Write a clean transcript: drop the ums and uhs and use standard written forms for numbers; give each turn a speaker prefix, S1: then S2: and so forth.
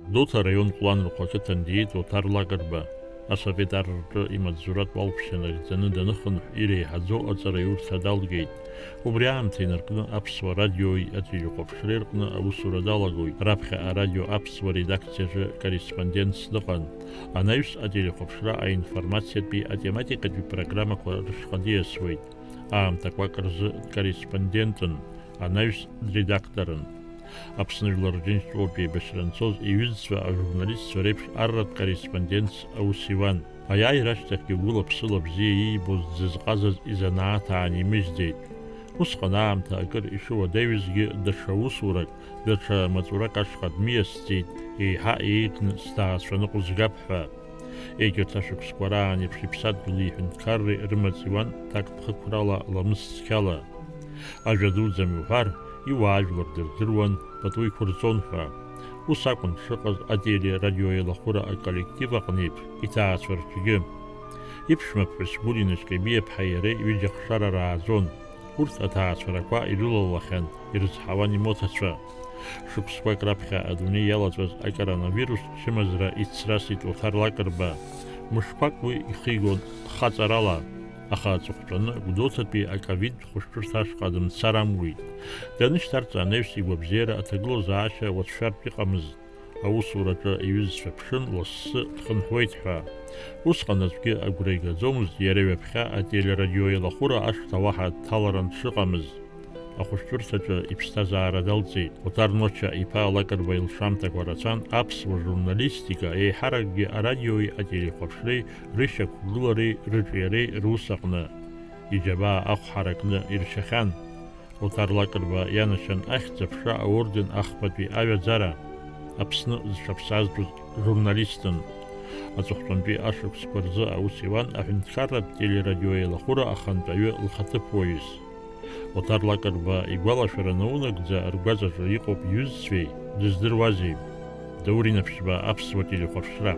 S1: Гәдоуҭа араион ҟәланрахә ақыҭан диит Оҭар Лакрба. Асовет ар рҿы имаҵзуратә уалԥшьа нагӡаны даныхынҳә иреиҳаӡоу аҵараиурҭа далгеит. Убри аамҭа инаркны аԥсуа радиои ателехәаԥшреи рҟны аусура далагоит. Раԥхьа арадио аԥсуа редакциаҿы корреспондентс дыҟан. Анаҩс ателехәаԥшра аинформациатәи атематикатәи программақәа рышҟа диасуеит. Аамҭақәак рзы дкорреспондентын, анаҩс дредакторын. Аԥсны Жәлар Рџьынџьтәылатә еибашьра анцоз иҩызцәа ажурналистцәа реиԥш арратә корреспондентс аус иуан. Аиааира ашьҭахьгьы гәыла-ԥсыла бзиа иибоз дзызҟазаз изанааҭ аанимыжьӡеит. Усҟан аамҭа акыр ишыуадаҩызгьы даҽа усурак, даҽа маҵурак ашҟа дмиасӡеит, еиҳа еиӷьны сҭаацәа ныҟәызгап ҳәа. Егьырҭ ашықәсқәа раан еиԥш иԥсадгьыли иҳәынҭқарреи рымаҵ иуан ҭакԥхықәрала ламыс цқьала. Ажәа дуӡӡам иуҳәар, иуаажәлар дырдыруан, пату иқәырҵон ҳәа. Ус акәын шыҟаз ателерадиоеилахәыра аколлектив аҟны еиԥш иҭаацәа рҿгьы. Иԥшәмаԥҳәыс Гәлинеч Кебиаԥҳа иареи ҩыџьа хшара рааӡон. Урҭ аҭаацәарақәа ирылалахьан, ирызҳауан имоҭацәа. Шықәсқәак раԥхьа адунеи иалаҵәаз акоронавирус чымазара ицрасит Оҭар Лакрба. Мышқәак уи ихигон хаҵарала. Аха аҵыхәтәаны Гәдоуҭатәи аковид хәышәтәырҭа ашҟа дымцар амуит. Данышьҭарҵа анаҩс игәабзиара аҭагылазаашьа уацәшәартә иҟамызт. Аусураҿы иҩызцәа ԥшын лассы дхынҳәуеит ҳәа. Усҟан аӡәгьы агәра игаӡомызт иара ҩаԥхьа ателерадиоеилахәыра ашҭа уаҳа дҭаларан дшыҟамыз. Ахәышәтәырҭаҿы иԥсҭазаара далҵеит. Оҭар Ноча иԥа Лакрба илшамҭақәа рацәан аԥсуа журналистика еиҳаракгьы арадиои ателехәаԥшреи рышьақәгылареи рыҿиареи рус аҟны иџьабаа ахәҳаракны иршьахьан. Оҭар Лакрба ианашьан ахьӡ-аԥша аорден ахԥатәи аҩаӡара. Аԥсны зҽаԥсазтәыз журналистын. Аҵыхәтәантәи ашықәсқәа рзы аус иуан аҳәынҭқарратә телерадиоеилахәыра ахантәаҩы лхаҭыԥуаҩыс. Оҭар Лакрба игәалашәара наунагӡа ргәаҵаҿы иҟоуп иҩызцәеи, дыздыруазеи. Даур Инаԥшьба, аԥсуа телехәаԥшра.